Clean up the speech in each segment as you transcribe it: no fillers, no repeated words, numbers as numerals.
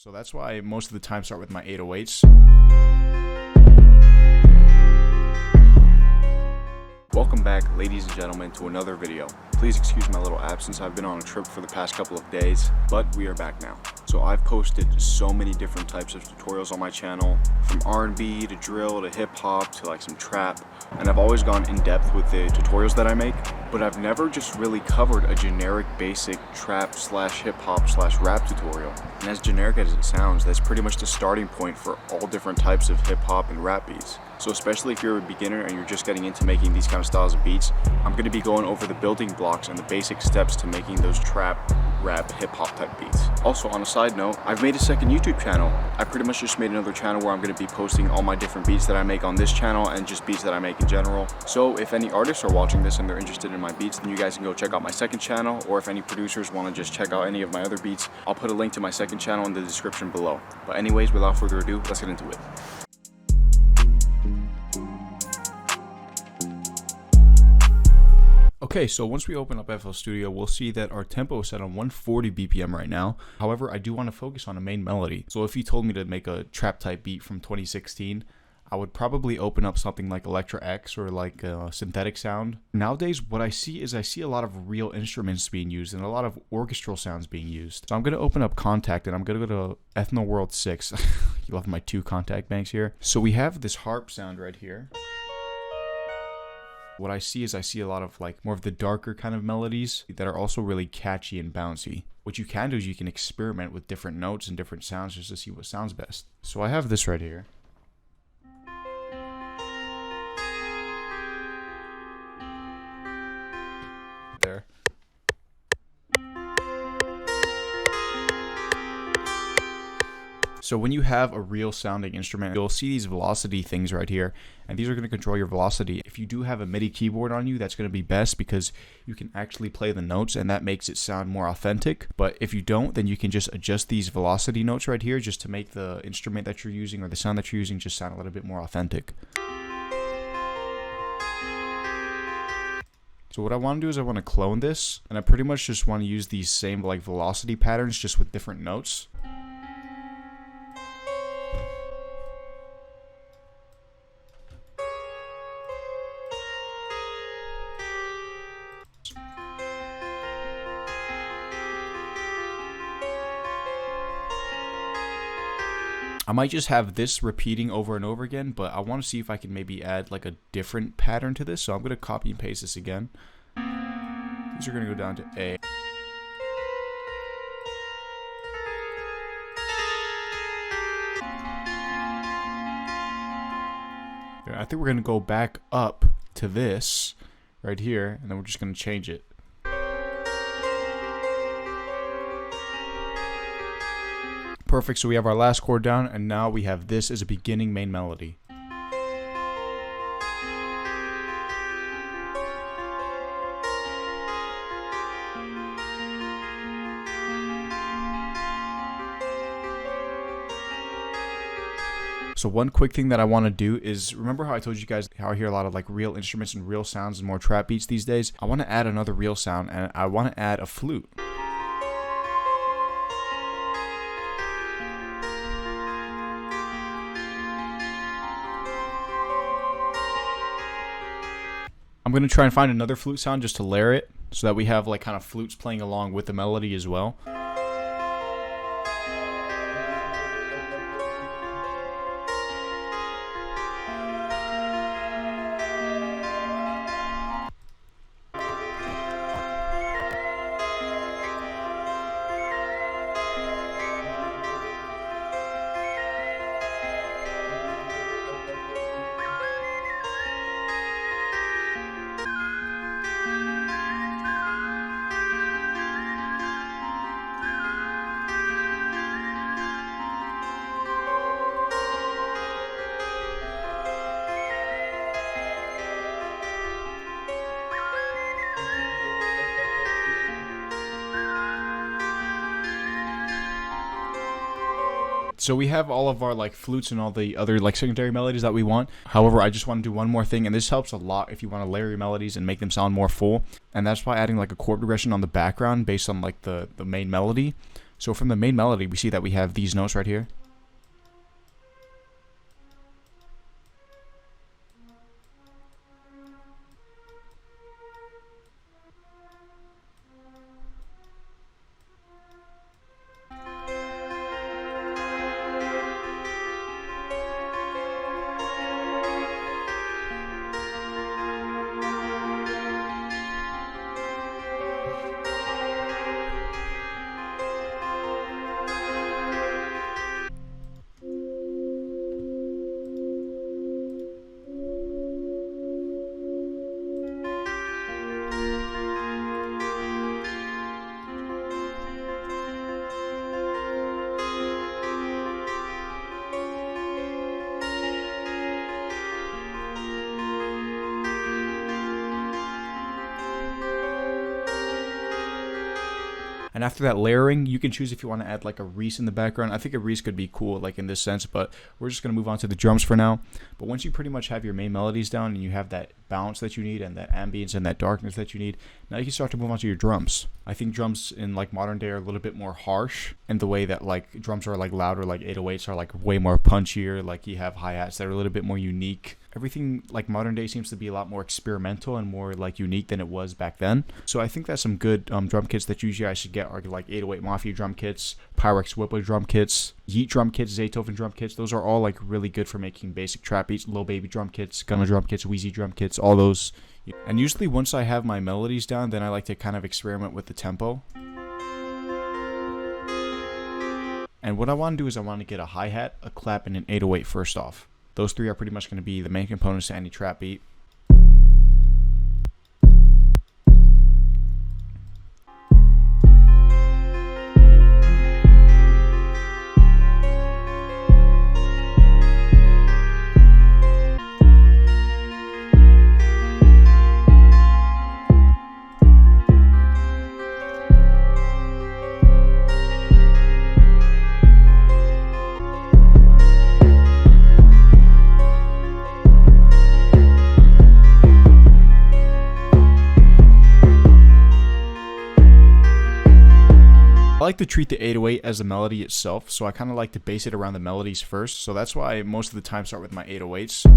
So that's why I most of the time start with my 808s. Welcome back, ladies and gentlemen, to another video. Please excuse my little absence. I've been on a trip for the past couple of days, but we are back now. So I've posted so many different types of tutorials on my channel, from R&B to drill to hip hop to like some trap, and I've always gone in depth with the tutorials that I make, but I've never just really covered a generic basic trap slash hip hop slash rap tutorial. And as generic as it sounds, that's pretty much the starting point for all different types of hip hop and rap beats. So especially if you're a beginner and you're just getting into making these kind of styles of beats, I'm going to be going over the building blocks and the basic steps to making those trap, rap, hip hop type beats. Also, on a side note, I've made a second YouTube channel. I pretty much just made another channel where I'm going to be posting all my different beats that I make on this channel and just beats that I make in general. So if any artists are watching this and they're interested in my beats, then you guys can go check out my second channel, or if any producers want to just check out any of my other beats, I'll put a link to my second channel in the description below. But anyways, without further ado, let's get into it. Okay, so once we open up FL Studio, we'll see that our tempo is set on 140 BPM right now. However, I do want to focus on a main melody. So if you told me to make a trap type beat from 2016, I would probably open up something like Electra X or like a synthetic sound. Nowadays, what I see is a lot of real instruments being used and a lot of orchestral sounds being used. So I'm going to open up Contact and I'm going to go to Ethno World 6. You love my two contact banks here. So we have this harp sound right here. What I see a lot of like more of the darker kind of melodies that are also really catchy and bouncy. What you can do is you can experiment with different notes and different sounds just to see what sounds best. So I have this right here. There. So when you have a real sounding instrument, you'll see these velocity things right here, and these are going to control your velocity. If you do have a MIDI keyboard on you, that's going to be best because you can actually play the notes and that makes it sound more authentic. But if you don't, then you can just adjust these velocity notes right here just to make the instrument that you're using or the sound that you're using just sound a little bit more authentic. So what I want to do is I want to clone this, and I pretty much just want to use these same like velocity patterns just with different notes. I might just have this repeating over and over again, but I want to see if I can maybe add like a different pattern to this. So I'm going to copy and paste this again. These are going to go down to A. I think we're going to go back up to this right here, and then we're just going to change it. Perfect, so we have our last chord down, and now we have this as a beginning main melody. So one quick thing that I want to do is, remember how I told you guys how I hear a lot of like real instruments and real sounds and more trap beats these days? I want to add another real sound, and I want to add a flute. I'm going to try and find another flute sound just to layer it so that we have like kind of flutes playing along with the melody as well. So we have all of our like flutes and all the other like secondary melodies that we want. However, I just want to do one more thing, and this helps a lot if you want to layer your melodies and make them sound more full. And that's by adding like a chord progression on the background based on like the main melody. So from the main melody, we see that we have these notes right here. And after that layering, you can choose if you want to add like a Reese in the background. I think a Reese could be cool like in this sense, but we're just going to move on to the drums for now. But once you pretty much have your main melodies down and you have that balance that you need and that ambience and that darkness that you need, now you can start to move on to your drums. I think drums in like modern day are a little bit more harsh in the way that like drums are like louder, like 808s are like way more punchier, like you have hi-hats that are a little bit more unique. Everything like modern day seems to be a lot more experimental and more like unique than it was back then. So I think that's some good drum kits that you guys should get are like 808 Mafia drum kits, Pyrex Whipple drum kits, Yeet drum kits, Zaytoven drum kits. Those are all like really good for making basic trap beats. Lil Baby drum kits, Gunna drum kits, Wheezy drum kits, all those. And usually once I have my melodies down, then I like to kind of experiment with the tempo. And what I want to do is I want to get a hi-hat, a clap, and an 808 first off. Those three are pretty much going to be the main components to any trap beat. I like to treat the 808 as a melody itself, so I kind of like to base it around the melodies first. So that's why I most of the time start with my 808s.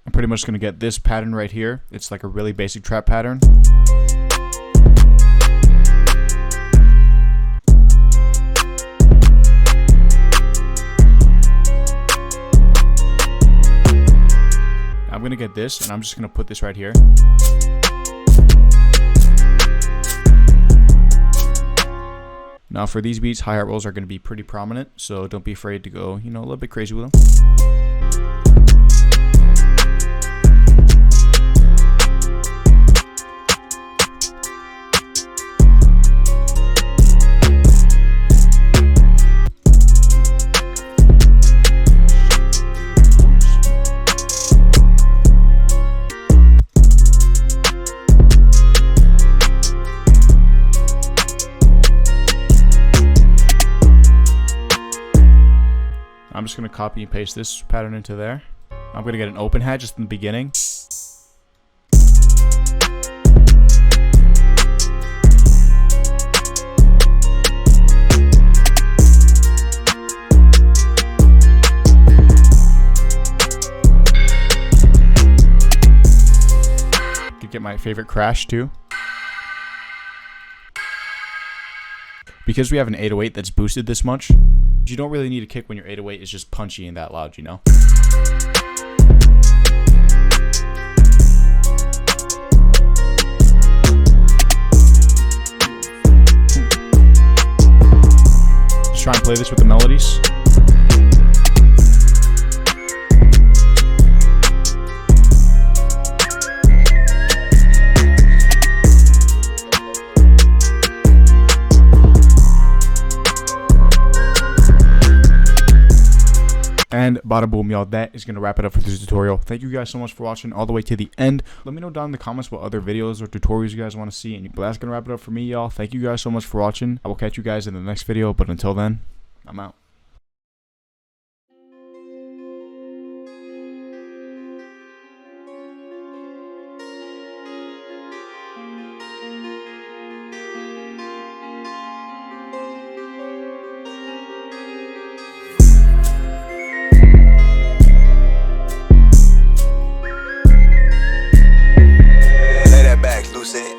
I'm pretty much going to get this pattern right here. It's like a really basic trap pattern. I'm going to get this, and I'm just going to put this right here. Now for these beats, hi-hat rolls are going to be pretty prominent, so don't be afraid to go, a little bit crazy with them. I'm just going to copy and paste this pattern into there. I'm going to get an open hat just in the beginning. Could get my favorite crash too. Because we have an 808 that's boosted this much, you don't really need a kick when your 808 is just punchy and that loud, Just try and play this with the melodies. And bada boom, y'all, that is going to wrap it up for this tutorial. Thank you guys so much for watching all the way to the end. Let me know down in the comments what other videos or tutorials you guys want to see. But that's going to wrap it up for me, y'all. Thank you guys so much for watching. I will catch you guys in the next video. But until then, I'm out. Lucent.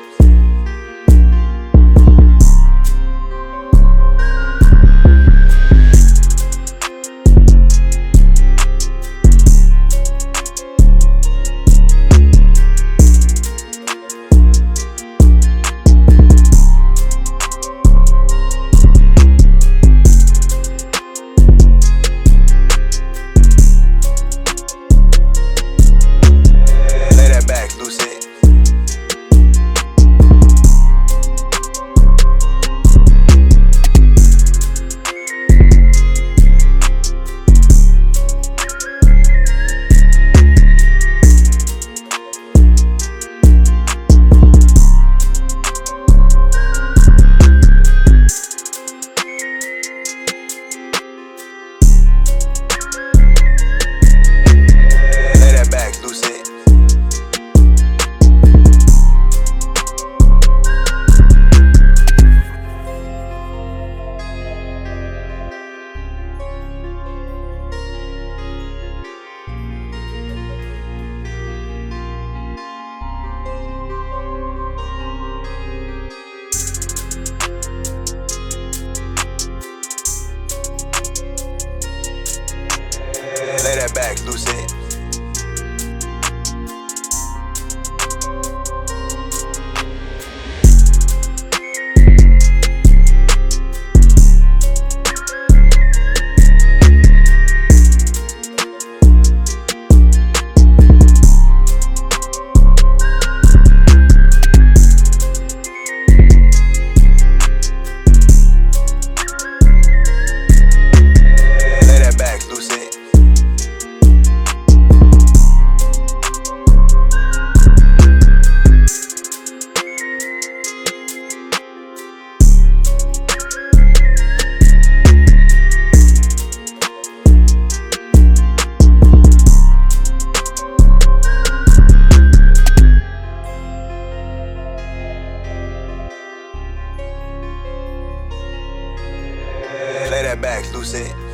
Lay that back, Lucent. Play that back, Lucent.